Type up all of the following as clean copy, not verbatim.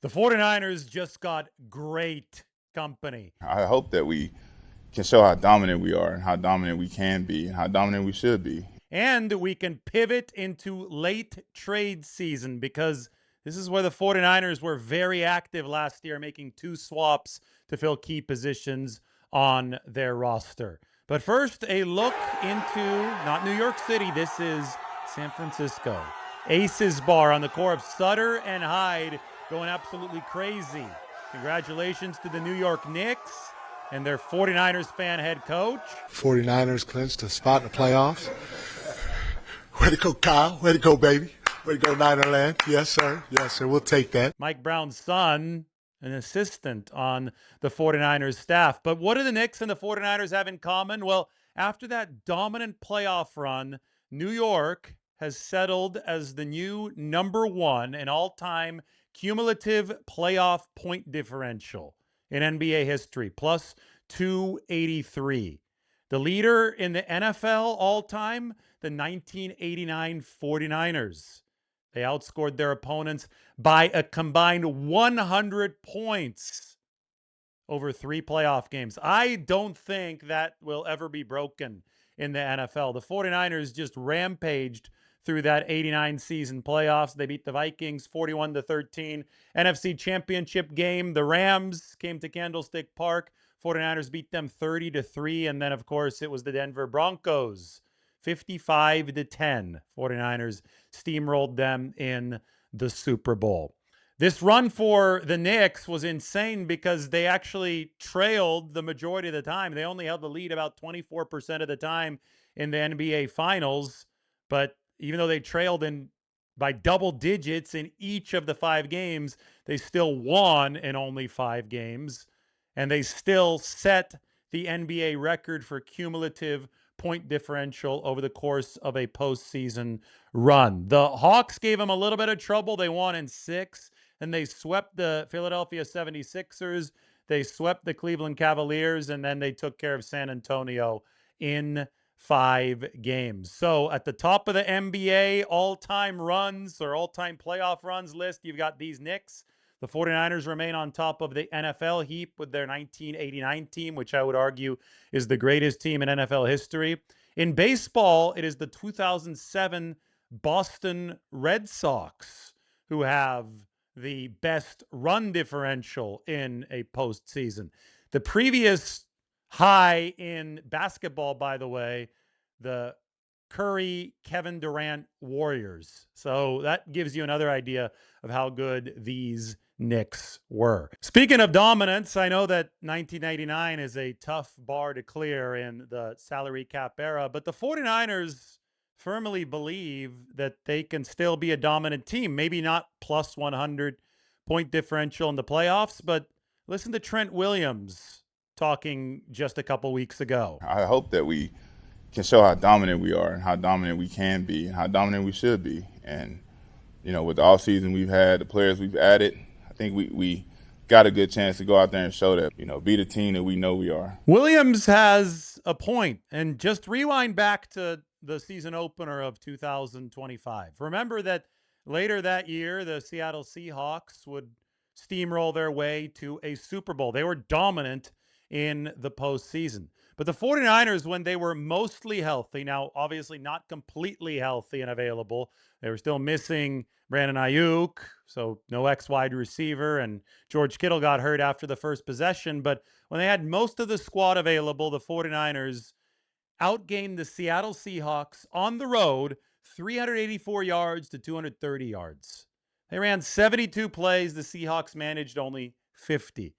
The 49ers just got great company. I hope that we can show how dominant we are and how dominant we can be and how dominant we should be. And we can pivot into late trade season because this is where the 49ers were very active last year, making 2 swaps to fill key positions on their roster. But first, a look into not New York City. This is San Francisco. Aces Bar on the core of Sutter and Hyde going absolutely crazy. Congratulations to the New York Knicks and their 49ers fan head coach. 49ers clinched a spot in the playoffs. Way to go, Kyle. Way to go, baby. Way to go, Ninerland. Yes, sir. Yes, sir. We'll take that. Mike Brown's son, an assistant on the 49ers staff. But what do the Knicks and the 49ers have in common? Well, after that dominant playoff run, New York has settled as the new number 1 in all-time cumulative playoff point differential in NBA history, plus 283. The leader in the NFL all-time, the 1989 49ers. They outscored their opponents by a combined 100 points over 3 playoff games. I don't think that will ever be broken in the NFL. The 49ers just rampaged through that 89 season playoffs. They beat the Vikings 41-13. NFC Championship game, the Rams came to Candlestick Park. 49ers beat them 30-3. And then, of course, it was the Denver Broncos 55-10. 49ers steamrolled them in the Super Bowl. This run for the Knicks was insane because they actually trailed the majority of the time. They only held the lead about 24% of the time in the NBA Finals. But even though they trailed by double digits in each of the 5 games, they still won in only 5 games. And they still set the NBA record for cumulative point differential over the course of a postseason run. The Hawks gave them a little bit of trouble. They won in 6, and they swept the Philadelphia 76ers. They swept the Cleveland Cavaliers, and then they took care of San Antonio in 5 games. So at the top of the NBA all-time runs or all-time playoff runs list, you've got these Knicks. The 49ers remain on top of the NFL heap with their 1989 team, which I would argue is the greatest team in NFL history. In baseball, it is the 2007 Boston Red Sox who have the best run differential in a postseason. The previous high in basketball, by the way, the Curry, Kevin Durant Warriors. So that gives you another idea of how good these Knicks were. Speaking of dominance, I know that 1999 is a tough bar to clear in the salary cap era, but the 49ers firmly believe that they can still be a dominant team. Maybe not plus 100 point differential in the playoffs, but listen to Trent Williams talking just a couple weeks ago. I hope that we can show how dominant we are and how dominant we can be and how dominant we should be. And, with the offseason we've had, the players we've added, I think we got a good chance to go out there and show that, be the team that we know we are. Williams has a point. And just rewind back to the season opener of 2025. Remember that later that year, the Seattle Seahawks would steamroll their way to a Super Bowl. They were dominant in the postseason. But the 49ers, when they were mostly healthy, now obviously not completely healthy and available, they were still missing Brandon Ayuk, so no ex-wide receiver, and George Kittle got hurt after the first possession. But when they had most of the squad available, the 49ers outgained the Seattle Seahawks on the road 384 yards to 230 yards. They ran 72 plays. The Seahawks managed only 50.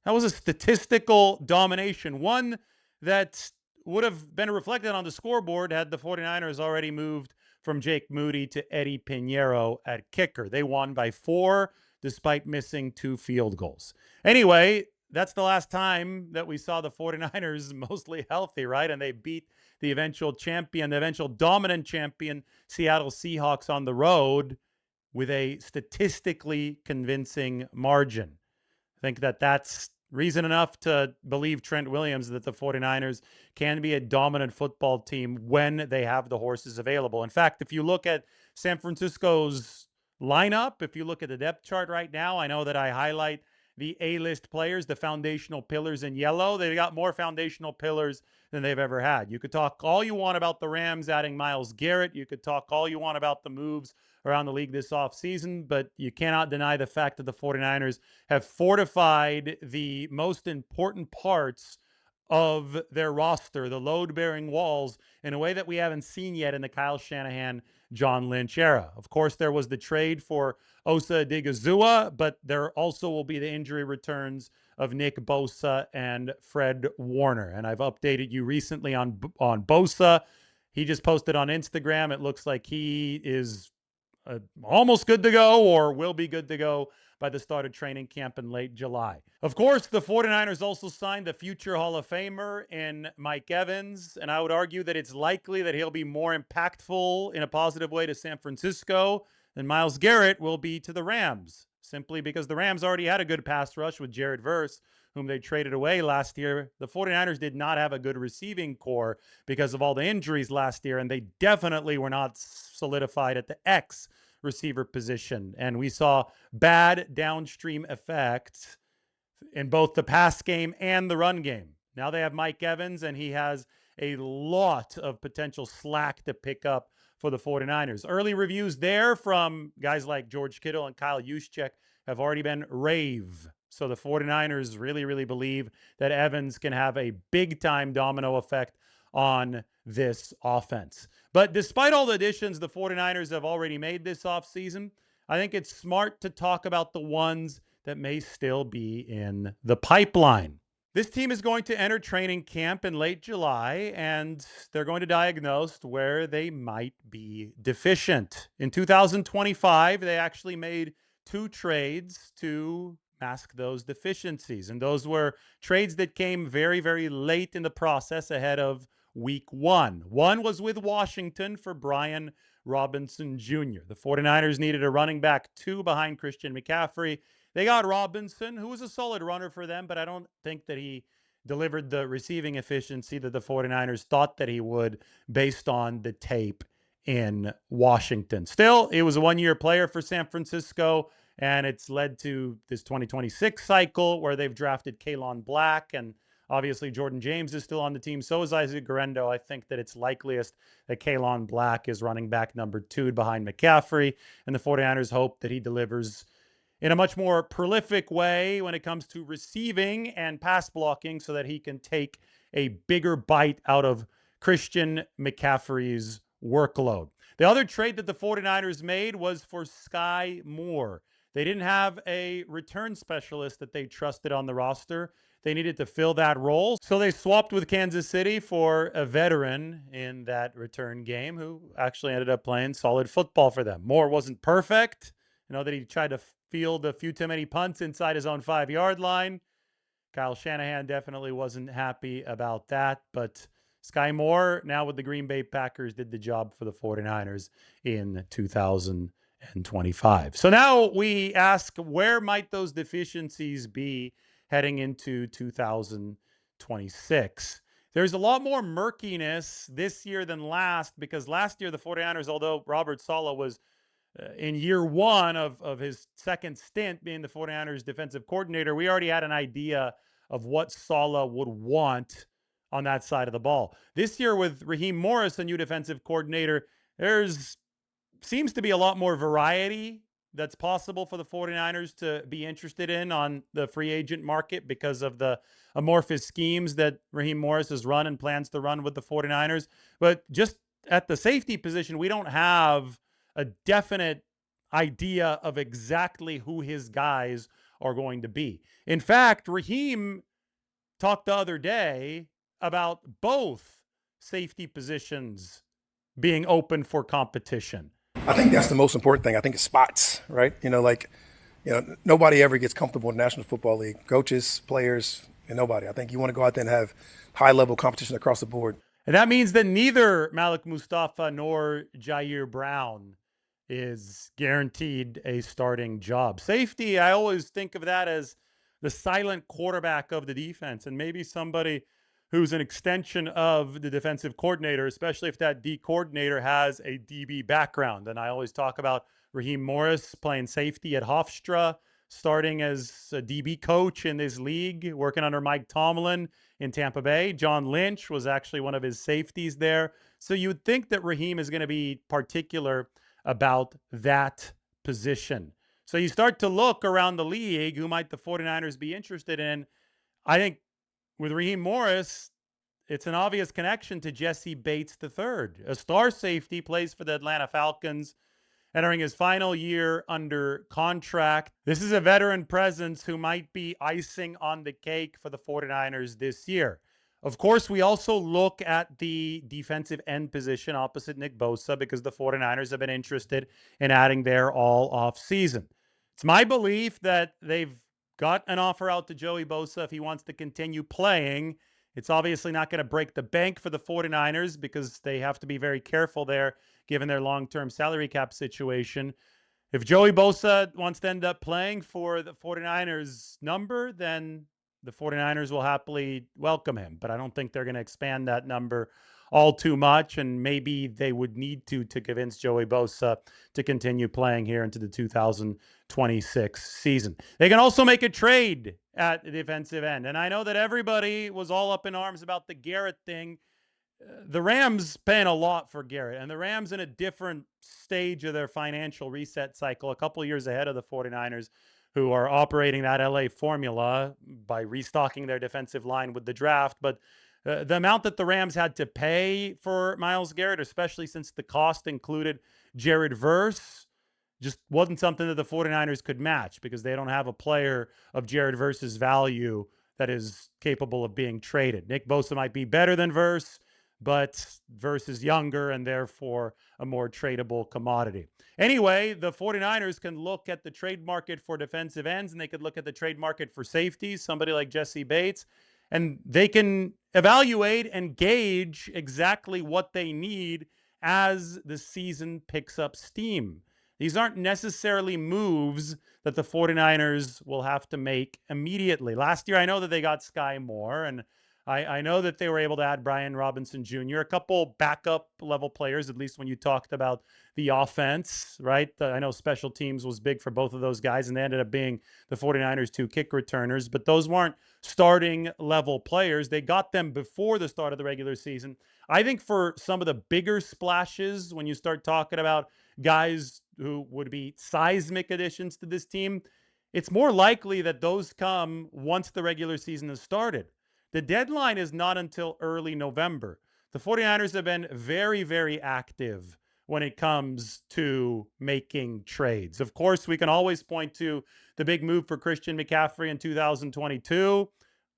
That was a statistical domination, one that would have been reflected on the scoreboard had the 49ers already moved from Jake Moody to Eddie Pinheiro at kicker. They won by 4 despite missing 2 field goals. Anyway, that's the last time that we saw the 49ers mostly healthy, right? And they beat the eventual champion, the eventual dominant champion, Seattle Seahawks on the road with a statistically convincing margin. I think that that's reason enough to believe Trent Williams that the 49ers can be a dominant football team when they have the horses available. In fact, if you look at San Francisco's lineup. If you look at the depth chart right now, I know that I highlight the A-list players, the foundational pillars in yellow. They've got more foundational pillars than they've ever had. You could talk all you want about the Rams adding Myles Garrett. You could talk all you want about the moves around the league this offseason, but you cannot deny the fact that the 49ers have fortified the most important parts of their roster, the load-bearing walls, in a way that we haven't seen yet in the Kyle Shanahan, John Lynch era. Of course, there was the trade for Osa Odigizua, but there also will be the injury returns of Nick Bosa and Fred Warner. And I've updated you recently on Bosa. He just posted on Instagram. It looks like he is almost good to go or will be good to go by the start of training camp in late July. Of course, the 49ers also signed the future Hall of Famer in Mike Evans, and I would argue that it's likely that he'll be more impactful in a positive way to San Francisco than Myles Garrett will be to the Rams, simply because the Rams already had a good pass rush with Jared Verse, whom they traded away last year. The 49ers did not have a good receiving core because of all the injuries last year, and they definitely were not solidified at the X receiver position. And we saw bad downstream effects in both the pass game and the run game. Now they have Mike Evans, and he has a lot of potential slack to pick up for the 49ers. Early reviews there from guys like George Kittle and Kyle Juszczyk have already been rave. So the 49ers really, really believe that Evans can have a big-time domino effect on this offense. But despite all the additions the 49ers have already made this offseason, I think it's smart to talk about the ones that may still be in the pipeline. This team is going to enter training camp in late July, and they're going to diagnose where they might be deficient. In 2025, they actually made 2 trades to mask those deficiencies, and those were trades that came very, very late in the process ahead of week 1. One was with Washington for Brian Robinson Jr. The 49ers needed a running back 2 behind Christian McCaffrey. They got Robinson, who was a solid runner for them, but I don't think that he delivered the receiving efficiency that the 49ers thought that he would based on the tape in Washington. Still, it was a one-year player for San Francisco, and it's led to this 2026 cycle where they've drafted Kalen Black, and obviously Jordan James is still on the team. So is Isaac Guerrero. I think that it's likeliest that Kalen Black is running back number 2 behind McCaffrey, and the 49ers hope that he delivers in a much more prolific way when it comes to receiving and pass blocking so that he can take a bigger bite out of Christian McCaffrey's workload. The other trade that the 49ers made was for Sky Moore. They didn't have a return specialist that they trusted on the roster. They needed to fill that role. So they swapped with Kansas City for a veteran in that return game who actually ended up playing solid football for them. Moore wasn't perfect. You know that he tried to field a few too many punts inside his own 5-yard line. Kyle Shanahan definitely wasn't happy about that, but Sky Moore, now with the Green Bay Packers, did the job for the 49ers in 2025. So now we ask, where might those deficiencies be heading into 2026? There's a lot more murkiness this year than last, because last year the 49ers, although Robert Saleh was in year 1 of his second stint being the 49ers defensive coordinator, we already had an idea of what Saleh would want on that side of the ball. This year with Raheem Morris, the new defensive coordinator, there's seems to be a lot more variety that's possible for the 49ers to be interested in on the free agent market because of the amorphous schemes that Raheem Morris has run and plans to run with the 49ers. But just at the safety position, we don't have a definite idea of exactly who his guys are going to be. In fact, Raheem talked the other day about both safety positions being open for competition. I think that's the most important thing. I think it's spots, right? Nobody ever gets comfortable in the National Football League. Coaches, players, and nobody. I think you want to go out there and have high-level competition across the board. And that means that neither Malik Mustafa nor Jair Brown is guaranteed a starting job. Safety, I always think of that as the silent quarterback of the defense, and maybe somebody who's an extension of the defensive coordinator, especially if that D coordinator has a DB background. And I always talk about Raheem Morris playing safety at Hofstra, starting as a DB coach in this league, working under Mike Tomlin in Tampa Bay. John Lynch was actually one of his safeties there. So you would think that Raheem is going to be particular about that position. So you start to look around the league, who might the 49ers be interested in? I think with Raheem Morris, it's an obvious connection to Jesse Bates III. A star safety, plays for the Atlanta Falcons, entering his final year under contract. This is a veteran presence who might be icing on the cake for the 49ers this year. Of course, we also look at the defensive end position opposite Nick Bosa because the 49ers have been interested in adding there all offseason. It's my belief that they've got an offer out to Joey Bosa if he wants to continue playing. It's obviously not going to break the bank for the 49ers because they have to be very careful there given their long-term salary cap situation. If Joey Bosa wants to end up playing for the 49ers number, then the 49ers will happily welcome him. But I don't think they're going to expand that number all too much, and maybe they would need to convince Joey Bosa to continue playing here into the 2026 season. They can also make a trade at the defensive end. And I know that everybody was all up in arms about the Garrett thing. The Rams paying a lot for Garrett, and the Rams in a different stage of their financial reset cycle, a couple of years ahead of the 49ers, who are operating that LA formula by restocking their defensive line with the draft. But the amount that the Rams had to pay for Myles Garrett, especially since the cost included Jared Verse, just wasn't something that the 49ers could match because they don't have a player of Jared Verse's value that is capable of being traded. Nick Bosa might be better than Verse, but Verse is younger and therefore a more tradable commodity. Anyway, the 49ers can look at the trade market for defensive ends, and they could look at the trade market for safeties, somebody like Jesse Bates, and they can evaluate and gauge exactly what they need as the season picks up steam. These aren't necessarily moves that the 49ers will have to make immediately. Last year, I know that they got Sky Moore, and I know that they were able to add Brian Robinson Jr., a couple backup level players, at least when you talked about the offense, right? I know special teams was big for both of those guys, and they ended up being the 49ers' two kick returners, but those weren't starting level players. They got them before the start of the regular season. I think for some of the bigger splashes, when you start talking about guys who would be seismic additions to this team, it's more likely that those come once the regular season has started. The deadline is not until early November. The 49ers have been very, very active when it comes to making trades. Of course, we can always point to the big move for Christian McCaffrey in 2022,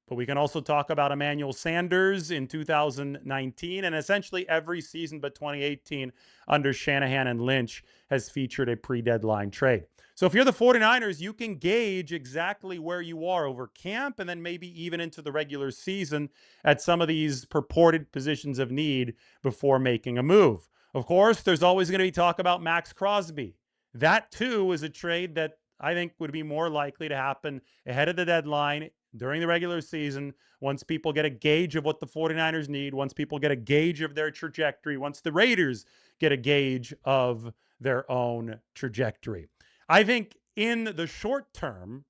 but we can also talk about Emmanuel Sanders in 2019, and essentially every season but 2018 under Shanahan and Lynch has featured a pre-deadline trade. So if you're the 49ers, you can gauge exactly where you are over camp and then maybe even into the regular season at some of these purported positions of need before making a move. Of course, there's always going to be talk about Max Crosby. That, too, is a trade that I think would be more likely to happen ahead of the deadline during the regular season, once people get a gauge of what the 49ers need, once people get a gauge of their trajectory, once the Raiders get a gauge of their own trajectory. I think in the short term,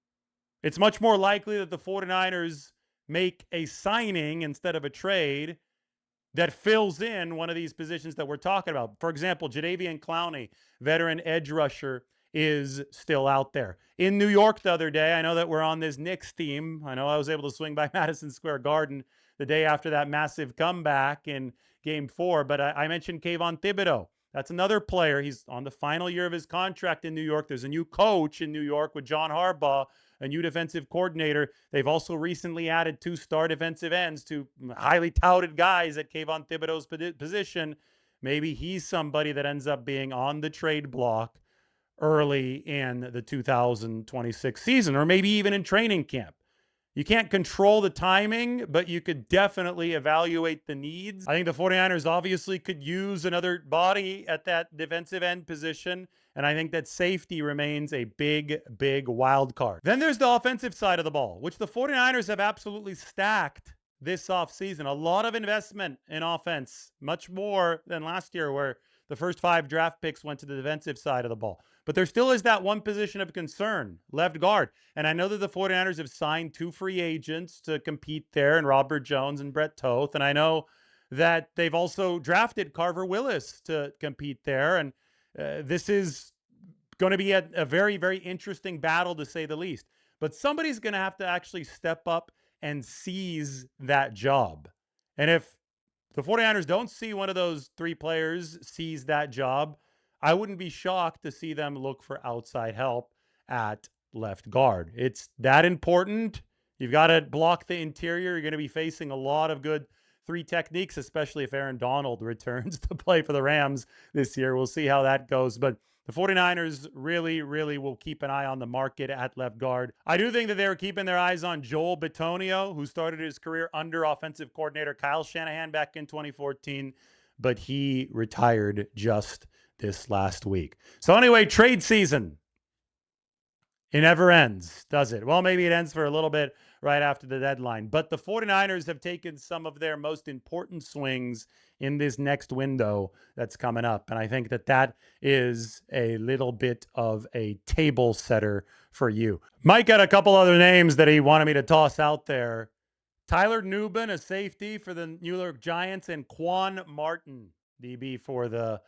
it's much more likely that the 49ers make a signing instead of a trade that fills in one of these positions that we're talking about. For example, Jadeveon Clowney, veteran edge rusher, is still out there. In New York the other day, I know that we're on this Knicks theme. I know I was able to swing by Madison Square Garden the day after that massive comeback in Game 4, but I mentioned Kayvon Thibodeau. That's another player. He's on the final year of his contract in New York. There's a new coach in New York with John Harbaugh, a new defensive coordinator. They've also recently added 2 star defensive ends, 2 highly touted guys at Kayvon Thibodeau's position. Maybe he's somebody that ends up being on the trade block early in the 2026 season, or maybe even in training camp. You can't control the timing, but you could definitely evaluate the needs. I think the 49ers obviously could use another body at that defensive end position, and I think that safety remains a big, big wild card. Then there's the offensive side of the ball, which the 49ers have absolutely stacked this offseason. A lot of investment in offense, much more than last year where the first 5 draft picks went to the defensive side of the ball. But there still is that one position of concern, left guard. And I know that the 49ers have signed 2 free agents to compete there, and Robert Jones and Brett Toth. And I know that they've also drafted Carver Willis to compete there. And this is going to be a very, very interesting battle, to say the least. But somebody's going to have to actually step up and seize that job. And if the 49ers don't see one of those 3 players seize that job, I wouldn't be shocked to see them look for outside help at left guard. It's that important. You've got to block the interior. You're going to be facing a lot of good 3 techniques, especially if Aaron Donald returns to play for the Rams this year. We'll see how that goes. But the 49ers really, really will keep an eye on the market at left guard. I do think that they were keeping their eyes on Joel Bitonio, who started his career under offensive coordinator Kyle Shanahan back in 2014, but he retired just this last week. So anyway, trade season. It never ends, does it? Well, maybe it ends for a little bit right after the deadline. But the 49ers have taken some of their most important swings in this next window that's coming up. And I think that that is a little bit of a table setter for you. Mike had a couple other names that he wanted me to toss out there. Tyler Nubin, a safety for the New York Giants, and Quan Martin, DB for the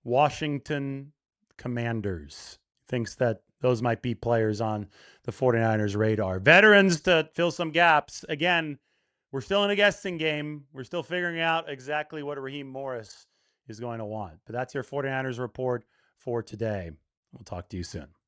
Washington Commanders. Thinks that those might be players on the 49ers radar. Veterans to fill some gaps. Again, we're still in a guessing game. We're still figuring out exactly what Raheem Morris is going to want. But that's your 49ers report for today. We'll talk to you soon.